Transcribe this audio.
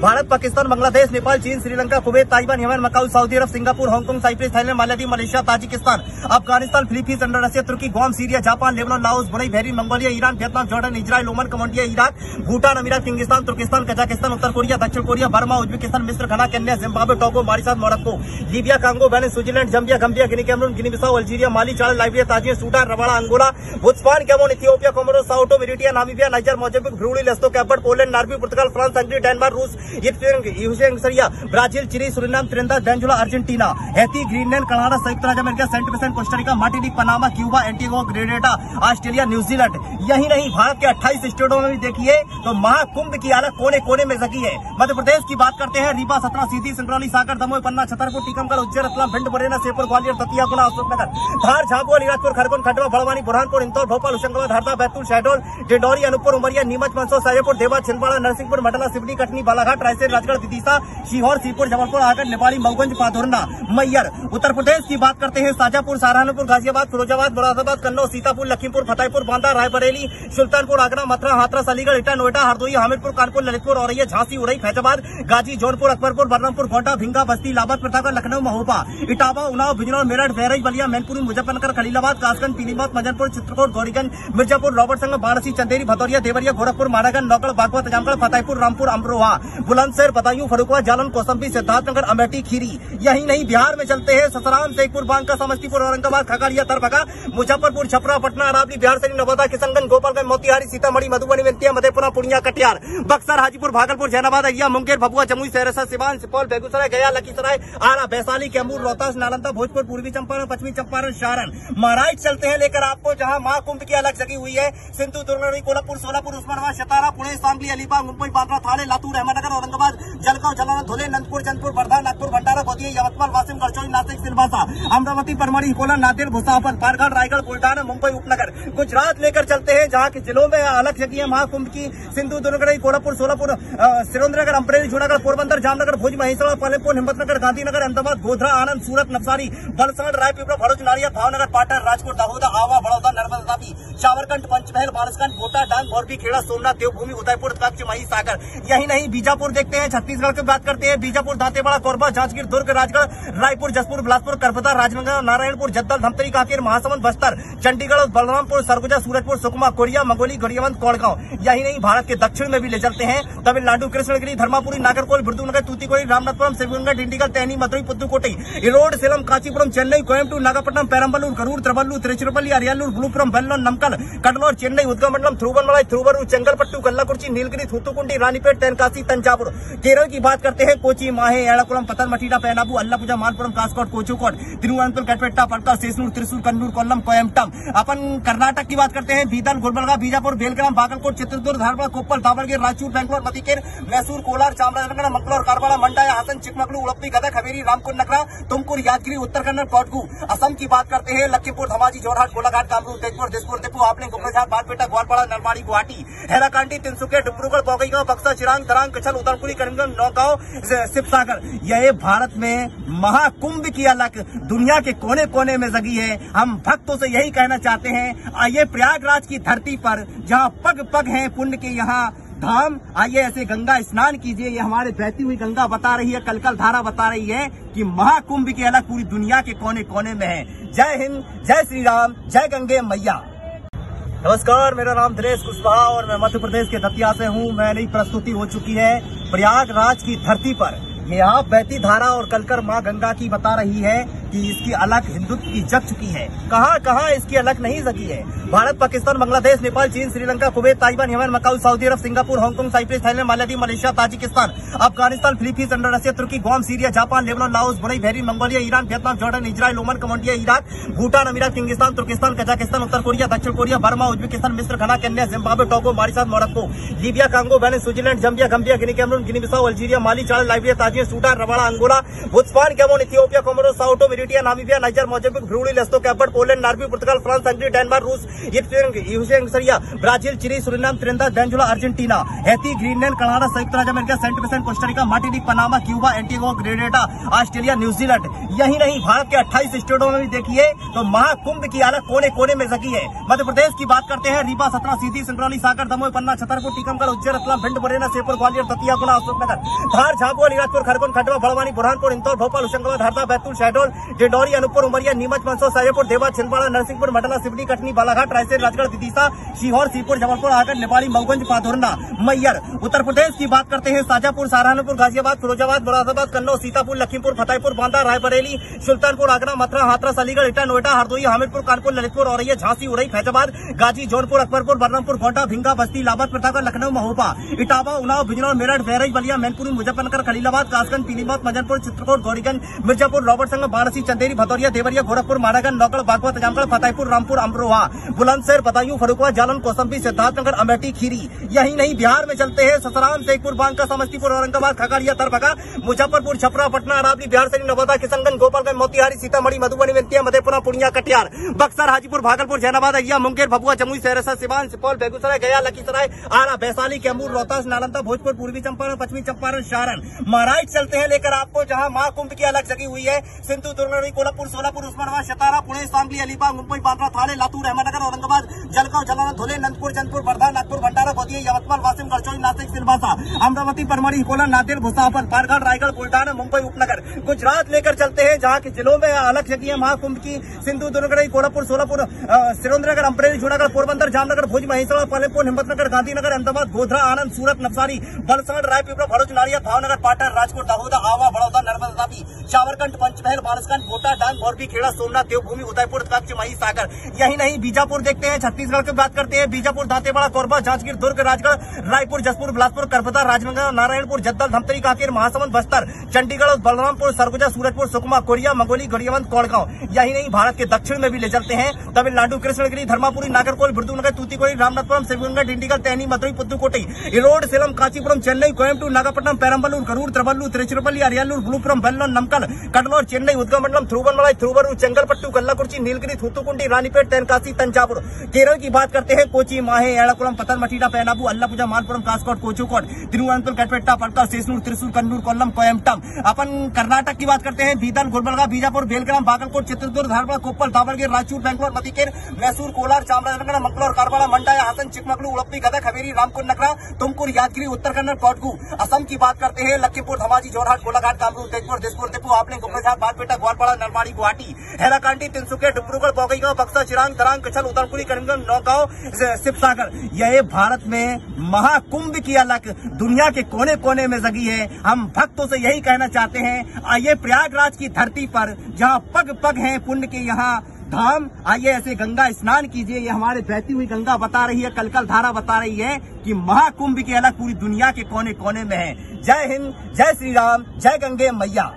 भारत, पाकिस्तान, बांग्लादेश, नेपाल, चीन, Sri Lanka, Kuwait, Taiwan, Yemen, Macau, Saudi Arab, Singapore, Hong Kong, Cyprus, Thailand, Maldives, Malaysia, Tajikistan, Afghanistan, Philippines, Indonesia, Turkey, Guam, Syria, Japan, Lebanon, Laos, Brunei, Bahrain, Mongolia, Iran, Vietnam, Jordan, Israel, Oman, Cambodia, Iraq, Bhutan, अमीरात, Kyrgyzstan, Turkestan, Kazakhstan, उत्तर Korea, दक्षिण Korea, Burma, Uzbekistan, मिस्र, Ghana, Kenya, Zimbabwe, Togo, Mauritius, Morocco, Libya, Congo, Benin, Switzerland, Zambia, Gambia, Guinea Cameroon, Guinea Bissau, Algeria, Mali, Chad, Liberia, Tajikistan, Sudan, Rwanda, Angola, Botswana, Gabon, Ethiopia, Comoros, Sao Tome, मेरिटिया, Namibia, Niger, Mozambique, Brunei, Lesotho, Cape, Poland, Norway, Portugal, France, Hungary, Denmark, रूस, USA, Brazil, Chile, Suriname, Trinidad, Venezuela, Argentina, Haiti, Greenland, Canada, संयुक्त राज्य America, Saint Vincent, Costa Rica, Martinique, Panama, Cuba, Antigua, Grenada, Australia, New Zealand. यही नहीं, भारत के 28 स्टेटों में भी देखिए तो महाकुंभ की अलग कोने कोने में जगी है। मध्य प्रदेश की बात करते हैं, रीवा, सतना, सीधी, सिंगरौली, सागर, दमोह, पन्ना, छतरपुर, टीकमगढ़, उज्जैन, रतलाम, भिंड, मुरैना, श्योपुर, ग्वालियर, दतिया, गुना, अशोकनगर, धार, झाबुआ, लीलाजपुर, खरगोन, खंडवा, बड़वानी, बुरहानपुर, इंदौर, भोपाल, होशंगाबाद, हरदा, बैतूल, शहडोल, डिंडौरी, अनूपपुर, उमरिया, नीमच, मंदसौर, शाजापुर, देवा, छिंदवाड़ा, नरसिंहपुर, मंडला, सिवनी, कटनी, बालाघाट, रायसेन, राजगढ़, विदिशा, सीहोर, सीपुर, जबलपुर, आगर, नेपाली, मऊगंज, पाधुरना, मैयर। उत्तर प्रदेश की बात करते हैं, शाजापुर, सहारनपुर, गाजियाबाद, फिरोजाबाद, मुरादाबाद, कन्नौज, सीतापुर, लखीमपुर, फतेहपुर, बांदा, रायबरेली, सुल्तानपुर, आगरा, मथुरा, हाथरस, अलीगढ़, इटा, नोएडा, हरदोई, हामिरपुर, कानपुर, ललितपुर, औरैया, झांसी, उड़ई, फैजाबाद, गाजी, जौनपुर, अकबरपुर, बलरामपुर, गोंडा, भिंगा, बस्ती, इलाहाबाद, प्रतापगढ़, लखनऊ, महोबा, इटावा, उन्नाव, बिजनौर, मेरठ, बहराइच, बलिया, मैनपुरी, मुजफ्फरनगर, खलीलाबाद, कासगंज, पीलीभीत, मजनपुर, चित्रकूट, गौरीगंज, मिर्जापुर, रॉबर्टसगंज, वाराणसी, चंदेरी, भदौरिया, देवरिया, गोरखपुर, मारागंज, नौगढ़, बागपत, आजमगढ़, फतेहपुर, रामपुर, अमरोहा, बुलंदशहर, बदायूं, फर्रुखाबाद, जालन, कौशाम्बी, सिद्धार्थनगर, अमेठी, खीरी। यही नहीं, बिहार में चलते हैं, ससाराम, शेखपुर, बांका, समस्तीपुर, औरंगाबाद, खगड़िया, दरभंगा, मुजफ्फरपुर, छपरा, पटना, अरावली, बिहार शरीफ, नवादा, किशनगंज, गोपालगंज, मोतिहारी, सीतामढ़ी, मधुबनी, बेतिया, मधेपुरा, पूर्णिया, कटिहार, बक्सर, हाजीपुर, भागलपुर, जहानाबाद, अहिया, मुंगेर, भभुआ, जमुई, सहरसा, सिवान, सुपौल, बेगूसराय, गया, लखीसराय, आरा, वैशाली, कैमूर, रोहतास, नालंदा, भोजपुर, पूर्वी चंपारण, पश्चिमी चंपारण, सारण, महाराज चलते हैं लेकर आपको जहां महाकुंभ की अलग जगी हुई है। सिंधु, दुर्ग, कोल्हापुर, सोलापुर, उस्मानाबाद, सतारा, पुणे, सांगली, अलीबाग, मुंबई, बांद्रा, थाने, लातूर, अहमदनगर, औरंगाबाद, जलगांव, जलगांव, धुले, नंदपुर, जौनपुर, वर्धा, नागपुर, भंडारा, गोंदिया, यवतमाल, वाशिम, गढ़चिरोली, नासिक, सिलवासा, अमरावती, परमड़ी, अकोला, नांदेड़, भुसावल, पारगढ़, रायगढ़, बुल्ढाना, मुंबई उपनगर, गुजरात लेकर चलते हैं जहां के जिलों में अलग जगी है महाकुंभ की। सिंधु, दुर्ग, कोल्हापुर, सोलापुर, सुरेंद्रनगर, अमरेली, जूनागढ़, पोरबंदर, जामनगर, भुज, महेश्वरा, पालनपुर, हिम्मतनगर, गांधीनगर, अहमदाबाद, गोधरा, आनंद, सूरत, नवसारी, वलसाड, रायपुर, भरूच, नारिया, भावनगर, पाटन, राजकोट, दाहोदा, आवा, बड़ौदा, नर्मदा, तापी, सावरकंठ, पंचमहल, बारिशगंज, कोटा, डांग, मोरबी, खेड़ा, सोमनाथ, देवभूमि, उदयपुर, कच्छ, मही, सागर। यही नहीं, बीजापुर देखते हैं, छत्तीसगढ़ की बात करते हैं, बीजापुर, दांतेवाड़ा, कोरबा, जांजगीर, दुर्ग, राजगढ़, रायपुर, जसपुर, बिलासपुर, करबदा, राजनांदगांव, नारायणपुर, जद्दल, धमतरी, कांकेर, महासमुंद, बस्तर, चंडीगढ़, बलरामपुर, सरगुजा, सूरजपुर, सुकमा, कोरिया, मंगोली, गरियाबंद, कोड़गांव। यही नहीं, भारत के दक्षिण में भी ले चलते हैं, तमिलनाडु, कृष्णगिरी, धर्मापुरी, नागरकोल, बिरदुनगर, तूतीकोरी, रामनाथपुरम, शिवगंगा, डिंडीगल, तैनी, मदुरई, पुदुकोट्टई, इरोड, सेलम, कांचीपुरम, चेन्नई, कोयम्बटूर, नागपट्टनम, पेरम्बलूर, करूर, त्रिवल्लूर, तिरुचिरापल्ली, अरियालूर, ब्लूपुरम, वेल्लोर, नमकल, कटनौर, चेन्नई, उदगमंडलम, थिरुवन्नमलाई, थिरुवरूर, चंगलपट्टू, गल्लाकुर्ची, नीलगिरी, थूथुकुंडी, रानीपेट, तेनकासी, तंजावुर। केरल की बात करते हैं, कोची, माहे, एड़ाकुलम, पतनमठीटा, पैनाबू, अल्लापुजा, मालपुरम, कासकोट, कोझिकोड, तिरुवनंतपुरम, कटपेट्टा, पलका, सेसनूर, त्रिशूर, कन्नूर, कोल्लम, कोयम्बटम। अपन कर्नाटक की बात करते हैं, बीदर, गुलबर्गा, बीजापुर, बेलगाम, बागलकोट, चित्रदुर्ग, धारवाड़, कोप्पल, दावणगेरे, रायचूर, बेंगलोर, मतिकेर, मैसूर, कोलार, चामराजनगर, मंगलोर, कारवाड़ा, मंडाया, हासन, चिकमगलूर, उडुपी, गदग, हवेली, रामकुल, नगरा, तुमकुर, यादगिरी, उत्तर कन्नड़, कोटगू। असम की बात करते हैं, लखीमपुर, धमाजी, जोरहाट, गोलाघाट, कामरूप, तेजपुर, दिसपुर, दिपू, हापलिंग, कोकराझार, बारपेटा, ग्वालपाड़ा, नलबाड़ी, गुवाहाटी, हैराकांडी, तिनसुकिया, डिब्रूगढ़, बोंगईगांव, बक्सर, चिरांग, दरांग, कछल, उदयपुरी, करीमगंज, नौगांव, शिवसागर। यह भारत में महाकुंभ की अलग दुनिया के कोने कोने में जगी है। हम भक्तों से यही कहना चाहते हैं, आइए प्रयागराज की धरती पर जहां पग पग है पुण्य के यहाँ धाम, आइए ऐसे गंगा स्नान कीजिए। ये हमारे बहती हुई गंगा बता रही है, कलकल धारा बता रही है कि महाकुंभ की अलग पूरी दुनिया के कोने कोने में है। जय हिंद, जय श्री राम, जय गंगे मैया। नमस्कार, मेरा नाम दिनेश कुशवाहा और मैं मध्य प्रदेश के दतिया से हूँ। मैंने प्रस्तुति हो चुकी है प्रयागराज की धरती पर। यहाँ बहती धारा और कलकर माँ गंगा की बता रही है कि इसकी अलग हिंदुत्व की जग चुकी है। कहाँ कहाँ इसकी अलग नहीं जगी है। भारत, पाकिस्तान, बांग्लादेश, नेपाल, चीन, Sri Lanka, Kuwait, Taiwan, Yemen, Macau, Saudi Arab, Singapore, Hong Kong, Cyprus, Thailand, Maldives, Malaysia, Tajikistan, Afghanistan, Philippines, Indonesia, Turkey, Guam, Syria, Japan, Lebanon, Laos, Brunei, Bahrain, Mongolia, Iran, Vietnam, Jordan, Israel, Oman, Cambodia, Iraq, Bhutan, अमीरात, किर्गिस्तान, तुर्किस्तान, कजाकिस्तान, उत्तर Korea, दक्षिण Korea, Burma, Uzbekistan, मिस्र, Ghana, Kenya, Zimbabwe, Togo, Mauritius, Morocco, Libya, Congo, Benin, Switzerland, Zambia, Gambia, Guinea Cameroon, Guinea Bissau, Algeria, Mali, Chad, Liberia, Tajikistan, Sudan, Rwanda, Angola, Botswana, Gabon, Ethiopia, Comoros, Sao Tome, Eritrea, Namibia, Niger, Mozambique, Brunei, Lesotho, Cape, Poland, Norway, Portugal, France, Hungary, Denmark, रूस, USA, Brazil, Chile, Suriname, Trinidad, Venezuela, Argentina, Haiti, Greenland, Canada, संयुक्त राज्य America, Saint Vincent, Costa Rica, Martinique, Panama, Cuba, Antigua, Grenada, Australia, New Zealand. यही नहीं, भारत के 28 स्टेटों में भी देखिए तो महाकुंभ की अलग कोने कोने में जगी है। मध्य प्रदेश की बात करते हैं, रीवा, सतना, सीधी, सिंगरौली, सागर, दमोह, पन्ना, छतरपुर, टीकमगढ़, उज्जैन, रतलाम, भिंड, मुरैना, श्योपुर, ग्वालियर, दतिया, गुना, अशोकनगर, धार, झाबुआ, लीलाजपुर, खरगोन, खंडवा, बड़वानी, बुरहानपुर, इंदौर, भोपाल, होशंगाबाद, हरदा, बैतूल, शहडोल, डिंडौरी, अनूपपुर, उमरिया, नीमच, मंदसौर, शाजापुर, देवा, छिंदवाड़ा, नरसिंहपुर, मंडला, सिवनी, कटनी, बालाघाट, रायसेन, राजगढ़, विदिशा, सीहोर, सीपुर, जबलपुर, आगर, निवाड़ी, मऊगंज, पाधुरना, मैयर। उत्तर प्रदेश की बात करते हैं, शाजापुर, सहारनपुर, गाजियाबाद, फिरोजाबाद, मुरादाबाद, कन्नौज, सीतापुर, लखीमपुर, फतेहपुर, बांदा, रायबरेली, सुल्तानपुर, आगरा, मथुरा, हाथरस, अलीगढ़, इटा, नोएडा, हरदोई, हामिदपुर, कानपुर, ललितपुर, औरैया, झांसी, उरई, फैजाबाद, गाजी, जौनपुर, अकबरपुर, बलरामपुर, गोंडा, भिंगा, बस्ती, इलाहाबाद, प्रतापगढ़, लखनऊ, महोबा, इटावा, उन्नाव, बिजनौर, मेरठ, बहराइच, बलिया, मैनपुरी, मुजफ्फरनगर, खलीलाबाद, कासगंज, पीलीभीत, मजनपुर, चित्रकूट, गौरीगंज, मिर्जापुर, रॉबर्टसगंज, वाराणसी, चंदेरी, भदौरिया, देवरिया, गोरखपुर, मारागंज, नौगढ़, बागपत, जामगढ़, फतेहपुर, रामपुर, अमरोहा, बुलंदशहर, बदायूं, फर्रुखाबाद, जालन, कौशाम्बी, सिद्धार्थनगर, अमेठी, खीरी। यही नहीं, बिहार में चलते हैं, ससाराम, शेखपुर, बांका, समस्तीपुर, औरंगाबाद, खगड़िया, दरभंगा, मुजफ्फरपुर, छपरा, पटना, अरावली, बिहार शरीफ, नवादा, किशनगंज, गोपालगंज, मोतिहारी, सीतामढ़ी, मधुबनी, बेतिया, मधेपुरा, पूर्णिया, कटिहार, बक्सर, हाजीपुर, भागलपुर, जहानाबाद, अहिया, मुंगेर, भभुआ, जमुई, सहरसा, सिवान, सुपौल, बेगूसराय, गया, लखीसराय, आरा, वैशाली, कैमूर, रोहतास, नालंदा, भोजपुर, पूर्वी चंपारण, पश्चिमी चंपारण, सारण। महाराज चलते हैं लेकर आपको जहां महाकुंभ की अलग जगी हुई है। सिंधु, दुर्ग, कोल्हापुर, सोलापुर, उस्मानाबाद, सतारा, पुणे, सांगली, अलीबाग, मुंबई, बांद्रा, थाने, लातूर, अहमदनगर, औरंगाबाद, जलगांव, जलगांव, धुले, नंदपुर, जौनपुर, वर्धा, नागपुर, भंडारा, गोंदिया, यवतमाल, वाशिम, गढ़चिरोली, नासिक, सिलवासा, अमरावती, परमड़ी, हिकोला, नांदेड़, भुसावल, पारगढ़, रायगढ़, बुल्ढाना, मुंबई उपनगर। गुजरात लेकर चलते हैं जहां के जिलों में अलग जगी है महाकुंभ की। सिंधु, दुर्ग, कोल्हापुर, सोलापुर, सुरेंद्रनगर, अमरेली, जूनागढ़, पोरबंदर, जामनगर, भुज, महेश्वरा, पालनपुर, हिम्मतनगर, गांधीनगर, अहमदाबाद, गोधरा, आनंद, सूरत, नवसारी, वलसाड, रायपुर, भरूच, नारिया, भावनगर, पाटन, राजकोट, दाहोदा, आवा, बड़ौदा, नर्मदा, तापी, साबरकांठ, पंचमहल, बारसगंज, कोटा, डांग, मोरबी, खेड़ा, सोमनाथ, देवभूमि, उदयपुर, कच्छ, मही, सागर। यही नहीं, बीजापुर देखते हैं, छत्तीसगढ़ की बात करते हैं। बीजापुर, दांतेवाड़ा, कोरबा, जांजगीर, दुर्ग, राजगढ़, रायपुर, जसपुर, बिलासपुर, करबदा, राजनांदगांव, नारायणपुर, जद्दल, धमतरी, कांकेर, महासमुंद, बस्तर, चंडीगढ़, बलरामपुर, सरगुजा, सूरजपुर, सुकमा, कोरिया, मंगोली, गरियाबंद, कोड़गांव। यही नहीं, भारत के दक्षिण में भी ले चलते हैं। तमिलनाडु, कृष्णगिरी, धर्मापुरी, नागरकोल, बिरदुनगर, तूतीकोड़ी, रामनाथपुरम, सिवगंगा, डिंडीगल, तेहनी, मदुरई, पुदुकोट्टई, इरोड, सेलम, कांचीपुरम, चेन्नई, कोयम्बटूर, नागपट्टनम, पेरम्बलूर, करूर, त्रिवल्लूर, तिरुचिरापल्ली, अरियालूर, ब्लूपुरम, वेल्लोर, नमकल, कटनौर, चेन्नई, उदगमंडलम, थिरुवन्नमलाई, थिरुवरूर, चेंगलपट्टू, गल्लाकुर्ची, नीलगिरी, थूथुकुंडी, रानीपेट, तेनकासी, तंजावुर। केरल की बात करते हैं, कोची, माहे, एड़ाकुलम, पतनमठीटा, पैनाबू, अल्लापुजा, मालपुरम, कासकोट, कोझिकोड, तिरुवनंतपुरम, कटपेट्टा, पलका, सेसनूर, त्रिशूर, कन्नूर, कोल्लम, कोयम्बटम। अपन कर्नाटक की बात करते हैं, बीदर, गुलबर्गा, बीजापुर, बेलगाम, बागलकोट, चित्रदुर्ग, धारवाड़, कोप्पल, दावणगेरे, रायचूर, बेंगलोर, मतिकेर, मैसूर, कोलार, चामराजनगर, मंगलोर, कारवाड़ा, मंडाया, हासन, चिकमगलूर, उडुपी, गदग, हवेली, रामकुल, नगरा, तुमकुर, यादगिरी, उत्तर कन्नड़, कोटगू। असम की बात करते हैं, लखीमपुर, धमाजी, जोरहाट, गोलाघाट, कामरूप, तेजपुर, दिसपुर, तिप्पू, आपलिंग, कोकराझार, बारपेटा, ग्वालपाड़ा, नलबाड़ी, गुवाहाटी, हैलाकांडी, तिनसुकिया, डिब्रूगढ़, बोंगईगांव, बक्सर, चिरांग, दरांग, कछल, उदयपुरी, करीमगंज, नौगांव, शिवसागर। यह भारत में महाकुंभ की अलग दुनिया के कोने कोने में जगी है। हम भक्तों से यही कहना चाहते हैं, आइए प्रयागराज की धरती पर जहां पग पग है पुण्य के यहाँ धाम, आइए ऐसे गंगा स्नान कीजिए। ये हमारे बहती हुई गंगा बता रही है, कलकल धारा बता रही है कि महाकुंभ की अलग पूरी दुनिया के कोने कोने में है। जय हिंद, जय श्री राम, जय गंगे मैया।